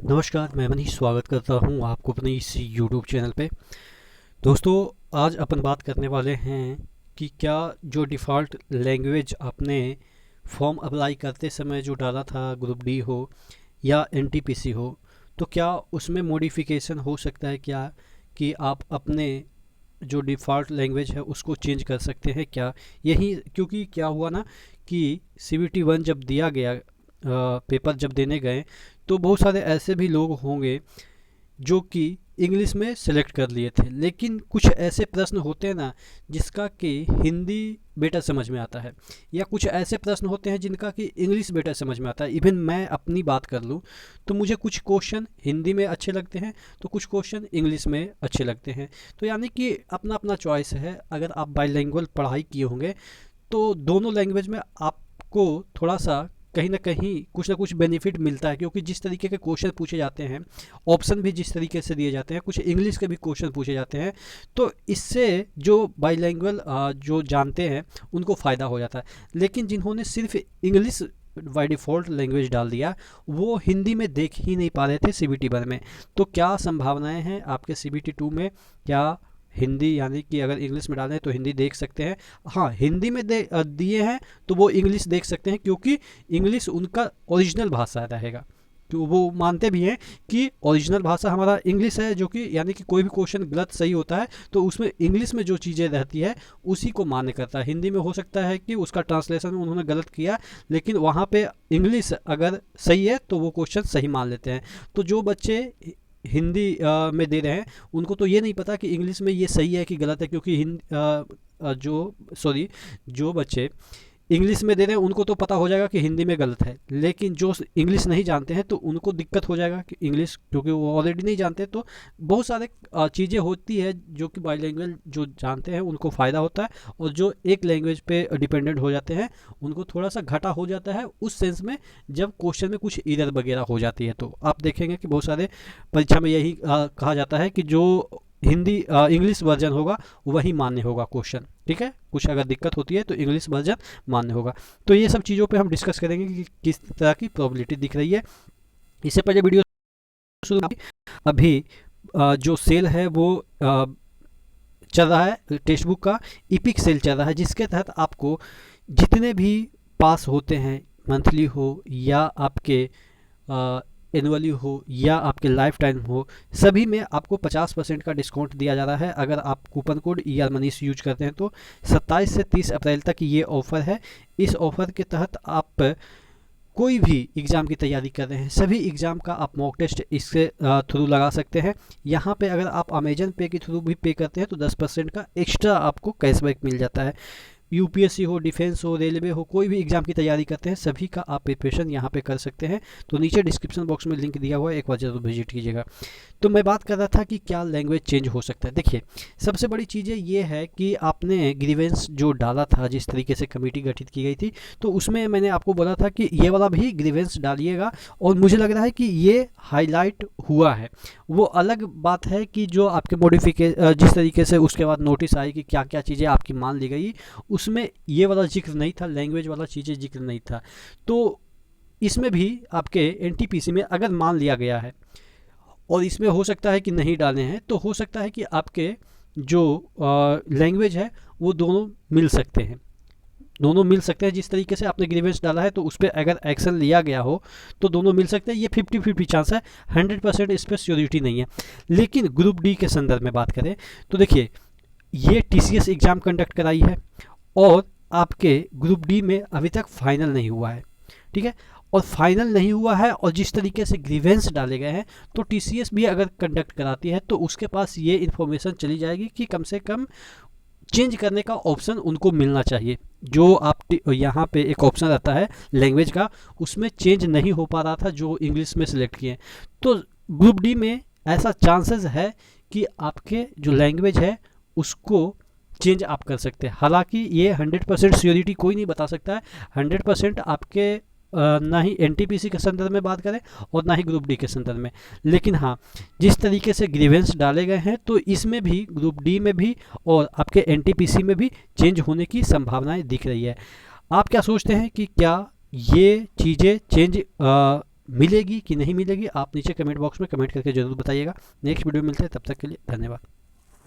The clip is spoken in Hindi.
नमस्कार, मैं मनीष स्वागत करता हूँ आपको अपने इस यूट्यूब चैनल पे। दोस्तों, आज अपन बात करने वाले हैं कि क्या जो डिफ़ॉल्ट लैंग्वेज आपने फॉर्म अप्लाई करते समय जो डाला था, ग्रुप डी हो या एनटीपीसी हो, तो क्या उसमें मॉडिफिकेशन हो सकता है क्या, कि आप अपने जो डिफ़ॉल्ट लैंग्वेज है उसको चेंज कर सकते हैं क्या? यही क्योंकि क्या हुआ ना कि सीबीटी वन जब दिया गया, पेपर जब देने गए, तो बहुत सारे ऐसे भी लोग होंगे जो कि इंग्लिश में सेलेक्ट कर लिए थे, लेकिन कुछ ऐसे प्रश्न होते हैं ना जिसका कि हिंदी बेटर समझ में आता है, या कुछ ऐसे प्रश्न होते हैं जिनका कि इंग्लिश बेटर समझ में आता है। इवन मैं अपनी बात कर लूँ तो मुझे कुछ क्वेश्चन हिंदी में अच्छे लगते हैं, तो कुछ क्वेश्चन इंग्लिश में अच्छे लगते हैं। तो यानी कि अपना अपना चॉइस है। अगर आप बाईलिंगुअल पढ़ाई किए होंगे तो दोनों लैंग्वेज में आपको थोड़ा सा कहीं ना कहीं कुछ ना कुछ बेनिफिट मिलता है, क्योंकि जिस तरीके के क्वेश्चन पूछे जाते हैं, ऑप्शन भी जिस तरीके से दिए जाते हैं, कुछ इंग्लिश के भी क्वेश्चन पूछे जाते हैं, तो इससे जो बाईलैंग्वेज जो जानते हैं उनको फ़ायदा हो जाता है। लेकिन जिन्होंने सिर्फ इंग्लिश बाय डिफ़ॉल्ट लैंग्वेज डाल दिया, वो हिंदी में देख ही नहीं पा रहे थे सीबीटी वन में। तो क्या संभावनाएं हैं आपके सीबीटी टू में? क्या हिंदी, यानी कि अगर इंग्लिश में डालें तो हिंदी देख सकते हैं? हाँ, हिंदी में दिए हैं तो वो इंग्लिश देख सकते हैं, क्योंकि इंग्लिश उनका ओरिजिनल भाषा रहेगा। तो वो मानते भी हैं कि ओरिजिनल भाषा हमारा इंग्लिश है, जो कि यानी कि कोई भी क्वेश्चन गलत सही होता है तो उसमें इंग्लिश में जो चीज़ें रहती है उसी को मान्य करता है। हिंदी में हो सकता है कि उसका ट्रांसलेशन उन्होंने गलत किया, लेकिन वहाँ पे इंग्लिश अगर सही है तो वो क्वेश्चन सही मान लेते हैं। तो जो बच्चे हिंदी में दे रहे हैं उनको तो ये नहीं पता कि इंग्लिश में ये सही है कि गलत है, क्योंकि जो बच्चे इंग्लिश में दे रहे हैं उनको तो पता हो जाएगा कि हिंदी में गलत है, लेकिन जो इंग्लिश नहीं जानते हैं तो उनको दिक्कत हो जाएगा कि इंग्लिश, क्योंकि वो ऑलरेडी नहीं जानते। तो बहुत सारे चीज़ें होती है जो कि बाईलिंगुअल जो जानते हैं उनको फ़ायदा होता है, और जो एक लैंग्वेज पे डिपेंडेंट हो जाते हैं उनको थोड़ा सा घाटा हो जाता है उस सेंस में, जब क्वेश्चन में कुछ एरर वगैरह हो जाती है। तो आप देखेंगे कि बहुत सारे परीक्षा में यही कहा जाता है कि जो हिंदी इंग्लिश वर्जन होगा वही मान्य होगा क्वेश्चन। ठीक है, कुछ अगर दिक्कत होती है तो इंग्लिश वर्जन मान्य होगा। तो ये सब चीज़ों पे हम डिस्कस करेंगे कि किस तरह की प्रोबेबिलिटी दिख रही है। इससे पहले वीडियो शुरू, अभी जो सेल है वो चल रहा है टेक्स्ट बुक का, इपिक सेल चल रहा है, जिसके तहत आपको जितने भी पास होते हैं, मंथली हो या आपके एनुअली हो या आपके लाइफ टाइम हो, सभी में आपको 50% का डिस्काउंट दिया जा रहा है। अगर आप coupon code ER Manish use करते हैं तो 27 से 30 अप्रैल तक ये ऑफ़र है। इस ऑफ़र के तहत आप कोई भी एग्ज़ाम की तैयारी कर रहे हैं, सभी एग्ज़ाम का आप मॉक टेस्ट इसके थ्रू लगा सकते हैं। यहाँ पे अगर आप अमेजन पे के थ्रू भी पे करते हैं तो 10% का एक्स्ट्रा आपको कैशबैक मिल जाता है। यूपीएससी हो, डिफेंस हो, रेलवे हो, कोई भी एग्जाम की तैयारी करते हैं, सभी का आप प्रिपरेशन यहाँ पे कर सकते हैं। तो नीचे डिस्क्रिप्शन बॉक्स में लिंक दिया हुआ है, एक बार जरूर विजिट कीजिएगा। तो मैं बात कर रहा था कि क्या लैंग्वेज चेंज हो सकता है। देखिए, सबसे बड़ी चीज़ें ये है कि आपने ग्रीवेंस जो डाला था, जिस तरीके से कमेटी गठित की गई थी, तो उसमें मैंने आपको बोला था कि ये वाला भी ग्रीवेंस डालिएगा, और मुझे लग रहा है कि ये हाईलाइट हुआ है। वो अलग बात है कि जो आपके जिस तरीके से उसके बाद नोटिस आई कि क्या क्या चीज़ें आपकी मान ली गई, उसमें ये वाला जिक्र नहीं था, लैंग्वेज वाला चीज़ें जिक्र नहीं था। तो इसमें भी आपके एनटीपीसी में अगर मान लिया गया है, और इसमें हो सकता है कि नहीं डाले हैं, तो हो सकता है कि आपके जो लैंग्वेज है वो दोनों मिल सकते हैं, दोनों मिल सकते हैं। जिस तरीके से आपने ग्रीवेंस डाला है तो उस पर अगर एक्शन लिया गया हो तो दोनों मिल सकते हैं। ये 50-50 चांस है, 100% इस पर श्योरिटी नहीं है। लेकिन ग्रुप डी के संदर्भ में बात करें तो देखिए, ये TCS एग्ज़ाम कंडक्ट कराई है, और आपके ग्रुप डी में अभी तक फाइनल नहीं हुआ है। ठीक है, और फाइनल नहीं हुआ है, और जिस तरीके से ग्रीवेंस डाले गए हैं, तो TCS भी अगर कंडक्ट कराती है तो उसके पास ये इन्फॉर्मेशन चली जाएगी कि कम से कम चेंज करने का ऑप्शन उनको मिलना चाहिए। जो आप यहाँ पे एक ऑप्शन रहता है लैंग्वेज का, उसमें चेंज नहीं हो पा रहा था जो इंग्लिश में सिलेक्ट किए। तो ग्रुप डी में ऐसा चांसेस है कि आपके जो लैंग्वेज है उसको चेंज आप कर सकते हैं। हालांकि ये 100% श्योरिटी कोई नहीं बता सकता है, 100% आपके ना ही एनटीपीसी के संदर्भ में बात करें और ना ही ग्रुप डी के संदर्भ में। लेकिन हाँ, जिस तरीके से ग्रीवेंस डाले गए हैं तो इसमें भी, ग्रुप डी में भी और आपके एनटीपीसी में भी चेंज होने की संभावनाएं दिख रही है। आप क्या सोचते हैं कि क्या ये चीज़ें चेंज मिलेगी कि नहीं मिलेगी, आप नीचे कमेंट बॉक्स में कमेंट करके ज़रूर बताइएगा। नेक्स्ट वीडियो में मिलते हैं, तब तक के लिए धन्यवाद।